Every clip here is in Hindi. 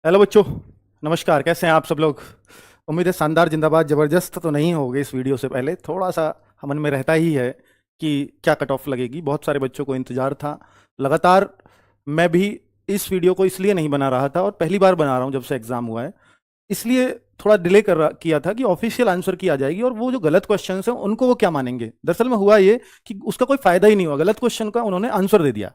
हेलो बच्चों। नमस्कार, कैसे हैं आप सब लोग। उम्मीद है शानदार, जिंदाबाद, जबरदस्त तो नहीं होगे। इस वीडियो से पहले थोड़ा सा मन में रहता ही है कि क्या कट ऑफ लगेगी। बहुत सारे बच्चों को इंतजार था लगातार। मैं भी इस वीडियो को इसलिए नहीं बना रहा था और पहली बार बना रहा हूं जब से एग्जाम हुआ है, इसलिए थोड़ा डिले किया था कि ऑफिशियल आंसर की आ जाएगी और वो जो गलत क्वेश्चन हैं उनको वो क्या मानेंगे। दरअसल में हुआ ये कि उसका कोई फायदा ही नहीं हुआ, गलत क्वेश्चन का उन्होंने आंसर दे दिया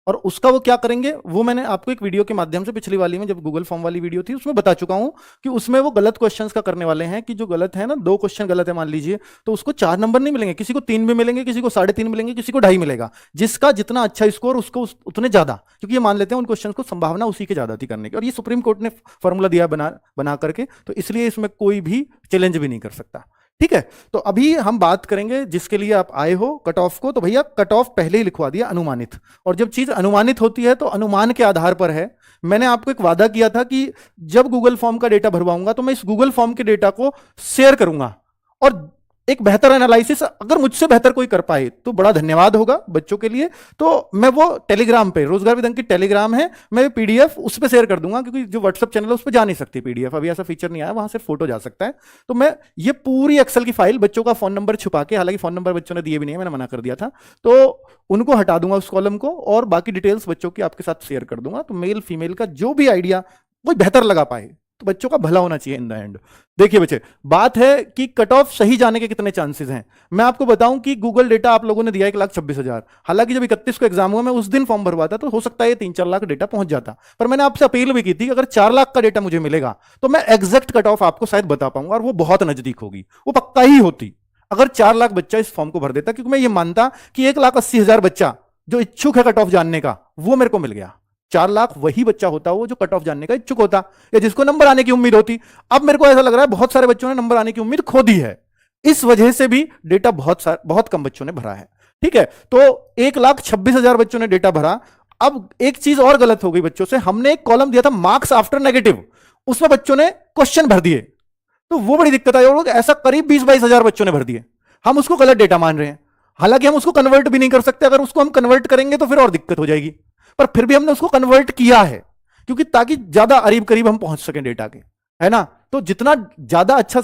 और उसका वो क्या करेंगे वो मैंने आपको एक वीडियो के माध्यम से पिछली वाली में जब गूगल फॉर्म वाली वीडियो थी उसमें बता चुका हूं कि उसमें वो गलत क्वेश्चंस का करने वाले हैं कि जो गलत है ना, 2 क्वेश्चन गलत है मान लीजिए, तो उसको 4 नंबर नहीं मिलेंगे, किसी को 3 भी मिलेंगे, किसी को 3.5 मिलेंगे, किसी को 2.5 मिलेगा। जिसका जितना अच्छा स्कोर उसको उतने ज्यादा, क्योंकि ये मान लेते हैं उन क्वेश्चन को संभावना उसी की ज्यादा थी करने की, और ये सुप्रीम कोर्ट ने फॉर्मूला दिया बना करके, तो इसलिए इसमें कोई भी चैलेंज भी नहीं कर सकता। ठीक है, तो अभी हम बात करेंगे जिसके लिए आप आए हो कट ऑफ को। तो भैया कट ऑफ पहले ही लिखवा दिया अनुमानित, और जब चीज अनुमानित होती है तो अनुमान के आधार पर है। मैंने आपको एक वादा किया था कि जब गूगल फॉर्म का डेटा भरवाऊंगा तो मैं इस गूगल फॉर्म के डेटा को शेयर करूंगा, और एक बेहतर एनालिसिस अगर मुझसे बेहतर कोई कर पाए तो बड़ा धन्यवाद होगा बच्चों के लिए। तो मैं वो टेलीग्राम पे, रोजगार विदंग की टेलीग्राम है, मैं पीडीएफ उस पर शेयर कर दूंगा, क्योंकि जो व्हाट्सएप चैनल है उस पर जा नहीं सकती पीडीएफ, अभी ऐसा फीचर नहीं आया, वहां से फोटो जा सकता है। तो मैं ये पूरी एक्सेल की फाइल बच्चों का फोन नंबर छुपा के, हालांकि फोन नंबर बच्चों ने दिए भी नहीं है, मैंने मना कर दिया था, तो उनको हटा दूंगा उस कॉलम को, और बाकी डिटेल्स बच्चों की आपके साथ शेयर कर दूंगा। तो मेल फीमेल का जो भी आइडिया कोई बेहतर लगा पाए तो बच्चों का भला होना चाहिए इन द एंड। देखिए बच्चे, बात है कि कट ऑफ सही जाने के कितने चांसेस हैं। मैं आपको बताऊं कि गूगल डेटा आप लोगों ने दिया 1,26,000, हालांकि जब 31 को एग्जाम हुआ मैं उस दिन फॉर्म भरवाता तो हो सकता है 3-4 लाख डेटा पहुंच जाता, पर मैंने आपसे अपील भी की थी कि अगर 4 लाख का डेटा मुझे मिलेगा तो मैं एग्जैक्ट कट ऑफ आपको शायद बता पाऊंगा, और वो बहुत नजदीक होगी, वो पक्का ही होती अगर 4 लाख बच्चा इस फॉर्म को भर देता, क्योंकि मैं ये मानता कि 1,80,000 बच्चा जो इच्छुक है कट ऑफ जानने का वो मेरे को मिल गया। 4 लाख वही बच्चा होता वो जो कट ऑफ जानने का इच्छुक होता, या जिसको नंबर आने की उम्मीद होती। अब मेरे को ऐसा लग रहा है बहुत सारे बच्चों ने नंबर आने की उम्मीद खो दी है, इस वजह से भी डेटा बहुत कम बच्चों ने भरा है। ठीक है, तो 1,26,000 बच्चों ने डेटा भरा। अब एक चीज और गलत हो गई बच्चों से, हमने एक कॉलम दिया था मार्क्स आफ्टर नेगेटिव, उसमें बच्चों ने क्वेश्चन भर दिए, तो वो बड़ी दिक्कत आई, और लोग ऐसा करीब 20-22 हजार बच्चों ने भर दिए, हम उसको गलत डेटा मान रहे हैं, हालांकि हम उसको कन्वर्ट भी नहीं कर सकते, अगर उसको हम कन्वर्ट करेंगे तो फिर और दिक्कत हो जाएगी, पर फिर भी हमने उसको कन्वर्ट किया है, क्योंकि ताकि ज्यादा करीब करीब हम पहुंच सकें डेटा के, है ना। तो जितना ज्यादा अच्छा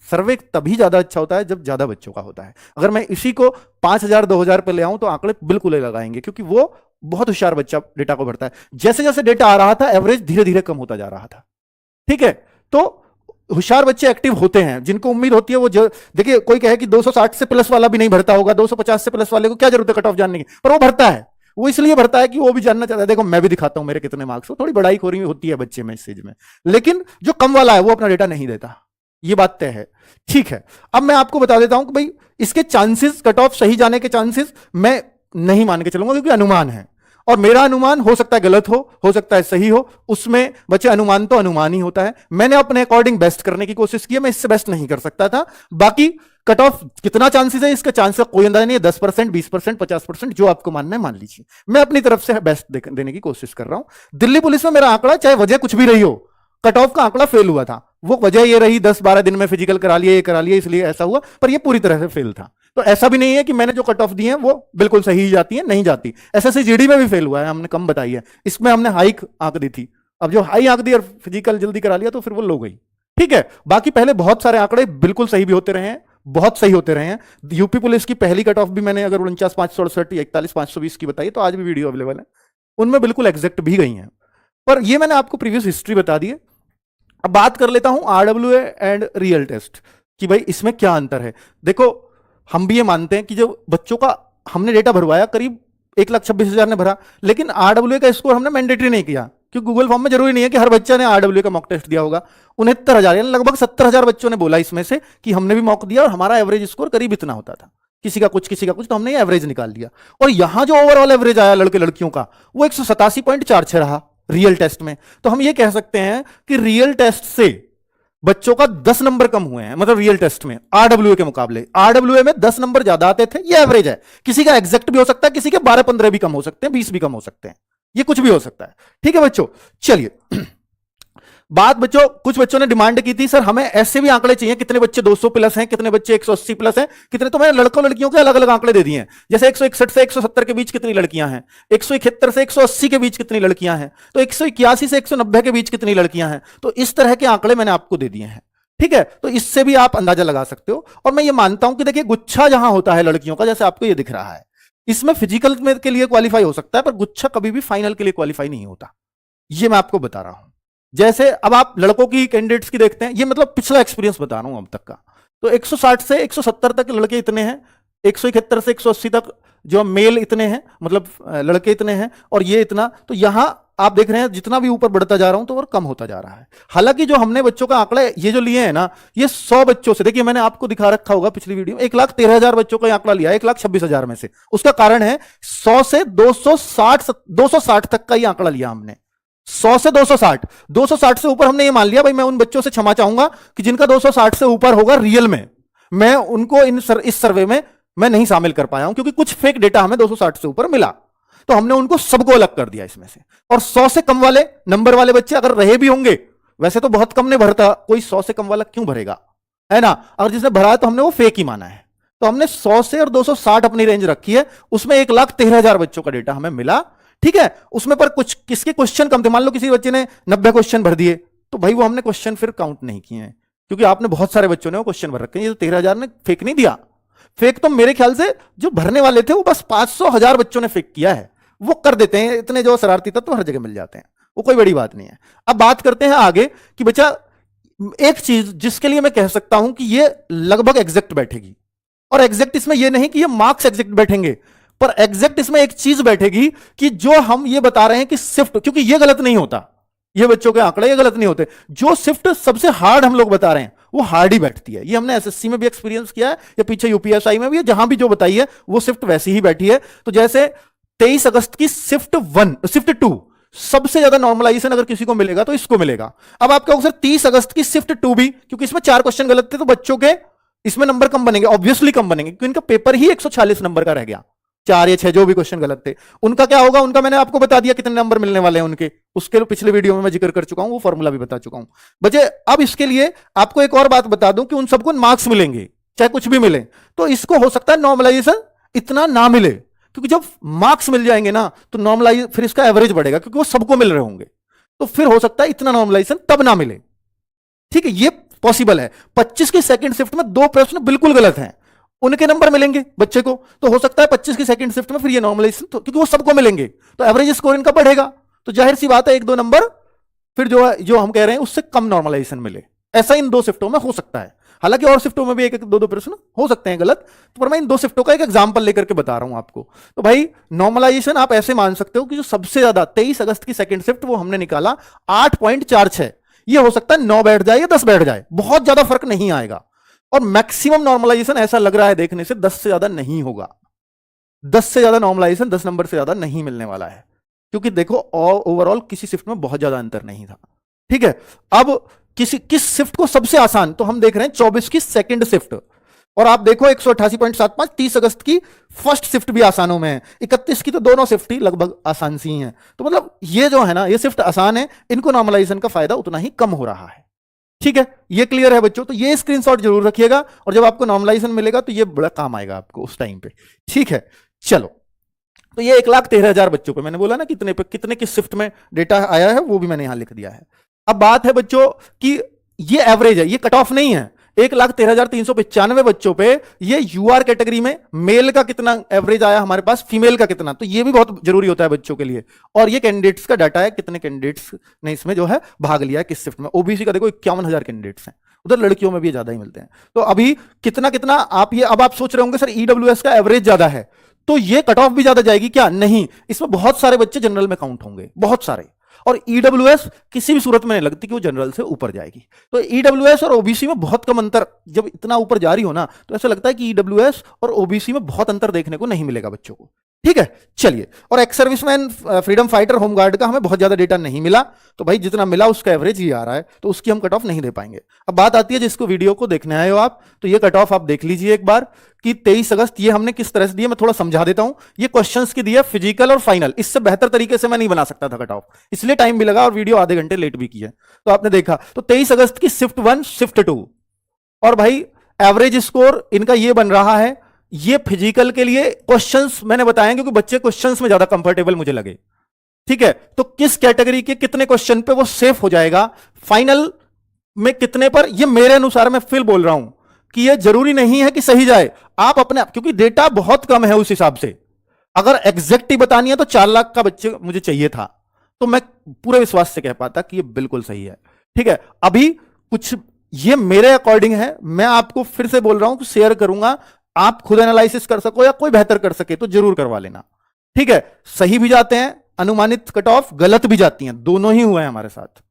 सर्वे तभी ज्यादा अच्छा होता है जब ज्यादा बच्चों का होता है। अगर मैं इसी को 5,000 2,000 पे ले आऊं तो आंकड़े बिल्कुल ही लगाएंगे, क्योंकि वो बहुत होशियार बच्चा डेटा को भरता है। जैसे जैसे डेटा आ रहा था एवरेज धीरे धीरे कम होता जा रहा था। ठीक है, तो होशियार बच्चे एक्टिव होते हैं, जिनको उम्मीद होती है वो देखिए, कोई कहे कि 260 से प्लस वाला भी नहीं भरता होगा, 250 से प्लस वाले को क्या जरूरत है कट ऑफ जानने की, पर वो भरता है। वो इसलिए भरता है कि वो भी जानना चाहता है, देखो मैं भी दिखाता हूं मेरे कितने मार्क्स हो, थोड़ी बड़ाई खोरी होती है बच्चे में इस चीज में, लेकिन जो कम वाला है वो अपना डेटा नहीं देता, ये बात तय है। ठीक है, अब मैं आपको बता देता हूं कि भाई इसके चांसेस, कट ऑफ सही जाने के चांसेस मैं नहीं मान के चलूंगा, क्योंकि अनुमान है, और मेरा अनुमान हो सकता है गलत हो सकता है सही हो, उसमें बच्चे अनुमान तो अनुमान ही होता है। मैंने अपने अकॉर्डिंग बेस्ट करने की कोशिश की है, मैं इससे बेस्ट नहीं कर सकता था। बाकी कट ऑफ कितना चांसेस है, इसका चांस का कोई अंदाजा नहीं है, 10%, 20%, 50%, जो आपको मानना है मान लीजिए, मैं अपनी तरफ से बेस्ट देने की कोशिश कर रहा हूं। दिल्ली पुलिस में मेरा आंकड़ा, चाहे वजह कुछ भी रही हो, कट ऑफ का आंकड़ा फेल हुआ था, वो वजह ये रही 10-12 दिन में फिजिकल करा लिया, ये करा लिया, इसलिए ऐसा हुआ, पर ये पूरी तरह से फेल था। तो ऐसा भी नहीं है कि मैंने जो कट ऑफ दी है वो बिल्कुल सही जाती है, नहीं जाती। एसएससी जीडी में भी फेल हुआ है, हमने कम बताई है, इसमें हमने हाई आंक दी थी, अब जो हाई आंक दी और फिजिकल जल्दी करा लिया तो फिर वो लो गई। ठीक है, बाकी पहले बहुत सारे आंकड़े बिल्कुल सही भी होते रहे हैं, बहुत सही होते रहे हैं। यूपी पुलिस की पहली कट ऑफ भी मैंने अगर 49,568 या 41,520 की बताई तो आज भी वीडियो अवेलेबल है, उनमें बिल्कुल एग्जैक्ट भी गई हैं, पर ये मैंने आपको प्रीवियस हिस्ट्री बता दी है। अब बात कर लेता हूं आरडब्ल्यूए एंड रियल टेस्ट कि भाई इसमें क्या अंतर है। देखो, हम भी ये मानते हैं कि जो बच्चों का हमने डेटा भरवाया करीब 1,26,000 ने भरा, लेकिन आरडब्ल्यूए का स्कोर हमने मैंडेटरी नहीं किया, क्योंकि गूगल फॉर्म में जरूरी नहीं है कि हर बच्चा ने आरडब्ल्यूए का मॉक टेस्ट दिया होगा। 69,000 यानी लगभग 70,000 बच्चों ने बोला इसमें से कि हमने भी मॉक दिया और हमारा एवरेज स्कोर करीब इतना होता था, किसी का कुछ किसी का कुछ, तो हमने एवरेज निकाल लिया, और यहां जो ओवरऑल एवरेज आया लड़के लड़कियों का वो 187.46 रहा रियल टेस्ट में। तो हम ये कह सकते हैं कि रियल टेस्ट से बच्चों का 10 नंबर कम हुए हैं, मतलब रियल टेस्ट में आरडब्ल्यूए के मुकाबले, आरडब्ल्यूए में 10 नंबर ज्यादा आते थे, ये एवरेज है, किसी का एग्जैक्ट भी हो सकता है, किसी के 12-15 भी कम हो सकते हैं, 20 भी कम हो सकते हैं, ये कुछ भी हो सकता है। ठीक है बच्चों, चलिए बात बच्चों, कुछ बच्चों ने डिमांड की थी सर हमें ऐसे भी आंकड़े चाहिए, कितने बच्चे 200 प्लस हैं, कितने बच्चे 180 प्लस हैं, कितने, तो मैंने लड़कों लड़कियों के अलग अलग आंकड़े दे दिए हैं। जैसे 161 से 170 के बीच कितनी लड़कियां हैं, 171 से 180 के बीच कितनी लड़कियां हैं, तो 181 से 190 के बीच कितनी लड़कियां हैं। तो इस तरह के आंकड़े मैंने आपको दे दिए हैं, ठीक है। तो इससे भी आप अंदाजा लगा सकते हो। और मैं ये मानता हूं कि देखिए गुच्छा जहां होता है लड़कियों का, जैसे आपको ये दिख रहा है, इसमें फिजिकल में के लिए क्वालिफाई हो सकता है, पर गुच्छा कभी भी फाइनल के लिए क्वालिफाई नहीं होता, ये मैं आपको बता रहा हूं। जैसे अब आप लड़कों की कैंडिडेट्स की देखते हैं, ये मतलब पिछला एक्सपीरियंस बता रहा हूं अब तक का। तो 160 से 170 तक लड़के इतने हैं, 171 से 180 तक जो मेल इतने हैं, मतलब लड़के इतने हैं, और ये इतना। तो यहां आप देख रहे हैं जितना भी ऊपर बढ़ता जा रहा हूं तो और कम होता जा रहा है। हालांकि जो हमने बच्चों का आंकड़ा ये जो लिए हैं ना, ये 100 बच्चों से, देखिए मैंने आपको दिखा रखा होगा पिछली वीडियो में, 1,13,000 बच्चों का आंकड़ा लिया, 1,26,000 में से। उसका कारण है 100 से 260 तक का ही आंकड़ा लिया हमने, 100 से 260, 260 से ऊपर हमने ये मान लिया भाई मैं उन बच्चों से क्षमा चाहूंगा कि जिनका 260 से ऊपर होगा रियल में, मैं उनको इस सर्वे में मैं नहीं शामिल कर पाया हूं, क्योंकि कुछ फेक डेटा हमें 260 से ऊपर मिला, तो हमने उनको सबको अलग कर दिया इसमें से। और 100 से कम वाले नंबर वाले बच्चे अगर रहे भी होंगे, वैसे तो बहुत कम ने भरता, कोई 100 से कम वाला क्यों भरेगा, है ना। अगर जिसने भरा है तो हमने वो फेक ही माना है। तो हमने 100 से और 260 अपनी रेंज रखी है, उसमें 1,13,000 बच्चों का डेटा हमें मिला, ठीक है। उसमें पर कुछ किसके क्वेश्चन कम थे, मान लो किसी बच्चे ने 90 क्वेश्चन भर दिए, तो भाई वो हमने क्वेश्चन फिर काउंट नहीं किए हैं, क्योंकि आपने बहुत सारे बच्चों ने वो क्वेश्चन भर रखे हैं। ये तो 13,000 ने फेक नहीं दिया। फेक तो मेरे ख्याल से जो भरने वाले थे वो बस 500,000 बच्चों ने फेक किया है, वो कर देते हैं, इतने जो शरारती तत्व तो हर जगह मिल जाते हैं, वो कोई बड़ी बात नहीं है। अब बात करते हैं आगे कि बच्चा एक चीज जिसके लिए मैं कह सकता हूं कि ये लगभग एग्जैक्ट बैठेगी, और एग्जैक्ट इसमें ये नहीं कि ये मार्क्स एग्जैक्ट बैठेंगे, पर एग्जैक्ट इसमें एक चीज बैठेगी कि जो हम ये बता रहे हैं कि शिफ्ट, क्योंकि ये गलत नहीं होता, ये बच्चों के आंकड़े ये गलत नहीं होते, जो शिफ्ट सबसे हार्ड हम लोग बता रहे हैं वो हार्ड ही बैठती है। ये हमने एसएससी में भी एक्सपीरियंस किया है, या पीछे यूपीएसआई में भी है, जहां भी जो बताई है वो शिफ्ट वैसी ही बैठी है। तो जैसे 23 अगस्त की शिफ्ट 2 सबसे ज्यादा नॉर्मलाइजेशन अगर किसी को मिलेगा तो इसको मिलेगा। अब आप कहोगे सर 30 अगस्त की शिफ्ट 2 भी, क्योंकि इसमें 4 क्वेश्चन गलत थे, तो बच्चों के इसमें नंबर कम बनेंगे, ऑब्वियसली कम बनेंगे, क्योंकि इनका पेपर ही 146 नंबर का रह गया, 4 या 6 जो भी क्वेश्चन गलत थे। उनका क्या होगा, उनका मैंने आपको बता दिया कितने नंबर मिलने वाले हैं उनके, उसके पिछले वीडियो में मैं जिक्र कर चुका हूं, वो फॉर्मूला भी बता चुका हूं बच्चे। अब इसके लिए आपको एक और बात बता दूं कि उन सबको मार्क्स मिलेंगे, चाहे कुछ भी मिले, तो इसको हो सकता है नॉर्मलाइजेशन इतना ना मिले, क्योंकि जब मार्क्स मिल जाएंगे ना तो नॉर्मलाइज फिर इसका एवरेज बढ़ेगा, क्योंकि वो सबको मिल रहे होंगे, तो फिर हो सकता है इतना नॉर्मलाइजेशन तब ना मिले, ठीक है। ये पॉसिबल है। 25 की सेकंड शिफ्ट में 2 प्रश्न बिल्कुल गलत हैं, उनके नंबर मिलेंगे बच्चे को, तो हो सकता है 25 की सेकंड शिफ्ट में फिर ये नॉर्मलाइजेशन, तो क्योंकि वो सबको मिलेंगे तो एवरेज स्कोर इनका बढ़ेगा, तो जाहिर सी बात है 1-2 नंबर फिर जो है, जो हम कह रहे हैं उससे कम नॉर्मलाइजेशन मिले। ऐसा इन 2 शिफ्टों में हो सकता है, हालांकि और शिफ्टों में भी 1-2 प्रश्न हो सकते हैं गलत, तो पर मैं इन 2 शिफ्टों का एक एग्जांपल लेकर के बता रहा हूं आपको। तो भाई नॉर्मलाइजेशन आप ऐसे मान सकते हो कि जो सबसे ज्यादा 23 अगस्त की सेकंड शिफ्ट वो हमने निकाला 8.46, ये हो सकता है 9 बैठ जाए या 10 बैठ जाए, बहुत ज्यादा फर्क नहीं आएगा। और मैक्सिमम नॉर्मलाइजेशन ऐसा लग रहा है देखने से 10 से ज्यादा नहीं होगा, 10 से ज्यादा नॉर्मलाइजेशन 10 नंबर से ज्यादा नहीं मिलने वाला है, क्योंकि देखो ओवरऑल किसी शिफ्ट में बहुत ज्यादा अंतर नहीं था, ठीक है। अब किस शिफ्ट को सबसे आसान, तो हम देख रहे हैं 24 की सेकंड शिफ्ट, और आप देखो 188.75, 30 अगस्त की फर्स्ट शिफ्ट भी आसानों में है, 31 की तो दोनों शिफ्ट ही लगभग आसान सी हैं। तो मतलब ये जो है ना, ये शिफ्ट आसान है, इनको नॉर्मलाइजेशन का फायदा उतना ही कम हो रहा है, ठीक है। ये क्लियर है बच्चों, तो ये स्क्रीनशॉट जरूर रखिएगा, और जब आपको नॉर्मलाइजेशन मिलेगा तो ये बड़ा काम आएगा आपको उस टाइम पे, ठीक है। चलो, तो ये 1,13,000 बच्चों पे मैंने बोला ना कितने पे कितने किस शिफ्ट में डेटा आया है, वो भी मैंने यहां लिख दिया है। अब बात है बच्चों कि ये एवरेज है, ये कट ऑफ नहीं है। 1,13,395 बच्चों पे ये यूआर कैटेगरी में मेल का कितना एवरेज आया हमारे पास, फीमेल का कितना, तो ये भी बहुत जरूरी होता है बच्चों के लिए। और ये कैंडिडेट्स का डाटा है, कितने कैंडिडेट्स ने इसमें जो है भाग लिया है किस शिफ्ट में। ओबीसी का देखो 51,000 कैंडिडेट्स हैं, उधर लड़कियों में भी ज्यादा ही मिलते हैं। तो अभी कितना कितना आप ये, अब आप सोच रहे होंगे सर ईडब्ल्यूएस का एवरेज ज्यादा है तो ये कट ऑफ भी ज्यादा जाएगी क्या, नहीं, इसमें बहुत सारे बच्चे जनरल में काउंट होंगे, बहुत सारे, और ईडब्ल्यूएस किसी भी सूरत में नहीं लगती कि वो जनरल से ऊपर जाएगी। तो ईडब्ल्यूएस और ओबीसी में बहुत कम अंतर, जब इतना ऊपर जा रही हो ना तो ऐसा लगता है कि ईडब्ल्यूएस और ओबीसी में बहुत अंतर देखने को नहीं मिलेगा बच्चों को, ठीक है, चलिए। और ex serviceman, freedom fighter, home guard का हमें बहुत ज्यादा डेटा नहीं मिला, तो भाई जितना मिला उसका एवरेज ही आ रहा है, तो उसकी हम कट ऑफ नहीं दे पाएंगे। अब बात आती है जिसको वीडियो को देखने आए हो आप, तो ये कट ऑफ आप देख लीजिए एक बार कि 23 अगस्त ये हमने किस तरह से दिया, मैं थोड़ा समझा देता हूं। ये क्वेश्चंस की दिया फिजिकल और फाइनल, इससे बेहतर तरीके से मैं नहीं बना सकता था कट ऑफ, इसलिए टाइम भी लगा और वीडियो आधे घंटे लेट भी की है। तो आपने देखा, तो 23 अगस्त की शिफ्ट 1 शिफ्ट 2, और भाई एवरेज स्कोर इनका ये बन रहा है। ये फिजिकल के लिए क्वेश्चंस मैंने बताया क्योंकि बच्चे क्वेश्चंस में ज्यादा कंफर्टेबल मुझे लगे, ठीक है। तो किस कैटेगरी के कितने क्वेश्चन पे वो सेफ हो जाएगा, फाइनल में कितने पर, ये मेरे अनुसार मैं फिर बोल रहा हूं कि ये जरूरी नहीं है कि सही जाए, आप अपने, क्योंकि डेटा बहुत कम है उस हिसाब से। अगर एग्जैक्ट ही बतानी है तो 4 लाख का बच्चे मुझे चाहिए था, तो मैं पूरे विश्वास से कह पाता कि ये बिल्कुल सही है, ठीक है। अभी कुछ ये मेरे अकॉर्डिंग है, मैं आपको फिर से बोल रहा हूं कि शेयर करूंगा, आप खुद एनालिसिस कर सको या कोई बेहतर कर सके तो जरूर करवा लेना, ठीक है। सही भी जाते हैं अनुमानित कट ऑफ, गलत भी जाती हैं, दोनों ही हुए हैं हमारे साथ,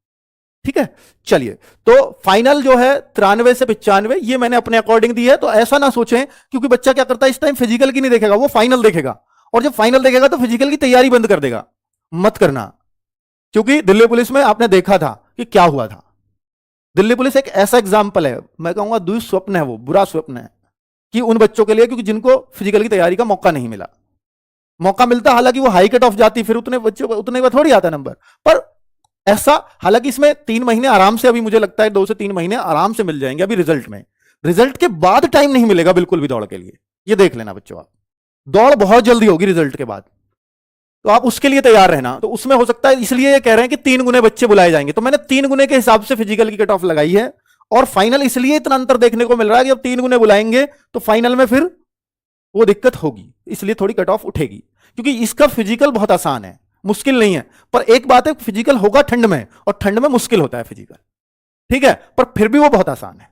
ठीक है। चलिए, तो फाइनल जो है 93 से 95, ये मैंने अपने अकॉर्डिंग दी है। तो ऐसा ना सोचें, क्योंकि बच्चा क्या करता है इस टाइम फिजिकल की नहीं देखेगा, वो फाइनल देखेगा, और जब फाइनल देखेगा तो फिजिकल की तैयारी बंद कर देगा। मत करना, क्योंकि दिल्ली पुलिस में आपने देखा था कि क्या हुआ था। दिल्ली पुलिस एक ऐसा एग्जाम्पल है, मैं कहूंगा दुस्वप्न है, वो बुरा स्वप्न है कि उन बच्चों के लिए, क्योंकि जिनको फिजिकल की तैयारी का मौका नहीं मिला। मौका मिलता हालांकि वो हाई कट ऑफ जाती, फिर उतने बच्चों उतने में थोड़ी आता नंबर, पर ऐसा, हालांकि इसमें 3 महीने आराम से, अभी मुझे लगता है 2 से 3 महीने आराम से मिल जाएंगे अभी रिजल्ट में। रिजल्ट के बाद टाइम नहीं मिलेगा बिल्कुल भी दौड़ के लिए, ये देख लेना बच्चों आप, दौड़ बहुत जल्दी होगी रिजल्ट के बाद, तो आप उसके लिए तैयार रहना। तो उसमें हो सकता है, इसलिए ये कह रहे हैं कि 3 गुने बच्चे बुलाए जाएंगे, तो मैंने 3 गुने के हिसाब से फिजिकल की कट ऑफ लगाई है। और फाइनल इसलिए इतना अंतर देखने को मिल रहा है कि जब 3 गुने बुलाएंगे तो फाइनल में फिर वो दिक्कत होगी, इसलिए थोड़ी कट ऑफ उठेगी, क्योंकि इसका फिजिकल बहुत आसान है, मुश्किल नहीं है। पर एक बात है, फिजिकल होगा ठंड में, और ठंड में मुश्किल होता है फिजिकल, ठीक है, पर फिर भी वो बहुत आसान है।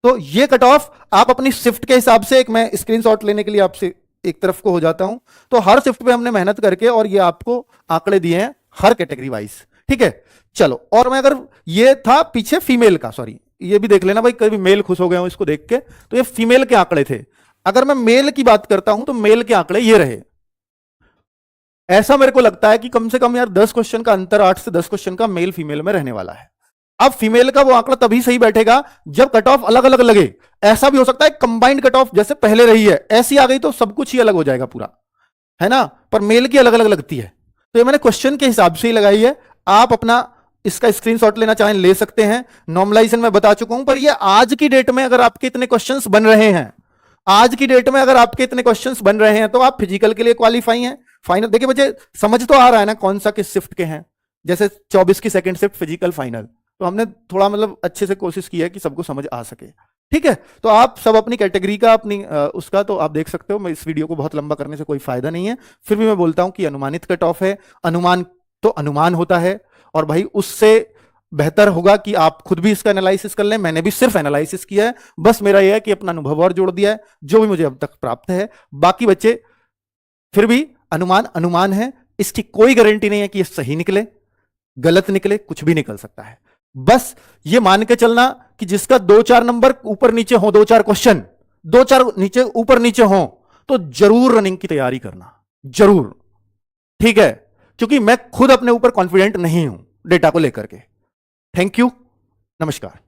तो ये कट ऑफ आप अपनी शिफ्ट के हिसाब से, एक मैं स्क्रीनशॉट लेने के लिए आपसे एक तरफ को हो जाता हूं, तो हर शिफ्ट पे हमने मेहनत करके और ये आपको आंकड़े दिए हैं हर कैटेगरी वाइज, ठीक है। चलो, और मैं अगर, ये था पीछे फीमेल का, सॉरी ये भी देख लेना भाई, कभी मेल खुश हो गए हो इसको देख के, तो ये फीमेल के आंकड़े थे। अगर मैं मेल की बात करता हूं तो मेल के आंकड़े ये रहे। ऐसा मेरे को लगता है कि कम से कम यार 10 क्वेश्चन का अंतर, 8 से 10 क्वेश्चन का मेल फीमेल में रहने वाला है। अब फीमेल का वो आंकड़ा तभी सही बैठेगा जब कट ऑफ अलग अलग लगे। ऐसा भी हो सकता है कंबाइंड कट ऑफ जैसे पहले रही है ऐसी आ गई तो सब कुछ ही अलग हो जाएगा पूरा, है ना, पर मेल की अलग अलग लगती है। तो ये मैंने क्वेश्चन के हिसाब से ही लगाई है, आप अपना इसका स्क्रीनशॉट लेना चाहें ले सकते हैं। नॉर्मलाइजेशन मैं बता चुका हूं, पर ये आज की डेट में अगर आपके इतने क्वेश्चंस बन रहे हैं, आज की डेट में अगर आपके इतने क्वेश्चंस बन रहे हैं तो आप फिजिकल के लिए क्वालिफाई हैं। फाइनल देखिए बच्चे, समझ तो आ रहा है ना कौन सा किस शिफ्ट के हैं, जैसे 24 की सेकंड शिफ्ट फिजिकल फाइनल, तो हमने थोड़ा मतलब अच्छे से कोशिश की है कि सबको समझ आ सके, ठीक है। तो आप सब अपनी कैटेगरी का, अपनी उसका तो आप देख सकते हो, मैं इस वीडियो को बहुत लंबा करने से कोई फायदा नहीं है, फिर भी मैं बोलता हूं कि अनुमानित कट ऑफ है, अनुमान तो अनुमान होता है, और भाई उससे बेहतर होगा कि आप खुद भी इसका एनालिसिस कर लें। मैंने भी सिर्फ एनालिसिस किया है, बस मेरा यह है कि अपना अनुभव और जोड़ दिया है जो भी मुझे अब तक प्राप्त है। बाकी बच्चे फिर भी अनुमान अनुमान है, इसकी कोई गारंटी नहीं है कि ये सही निकले, गलत निकले, कुछ भी निकल सकता है। बस ये मान के चलना कि जिसका 2-4 नंबर ऊपर नीचे हो, 2-4 क्वेश्चन 2-4 नीचे ऊपर नीचे हो, तो जरूर रनिंग की तैयारी करना, जरूर, ठीक है, क्योंकि मैं खुद अपने ऊपर कॉन्फिडेंट नहीं हूं डेटा को लेकर के। थैंक यू, नमस्कार।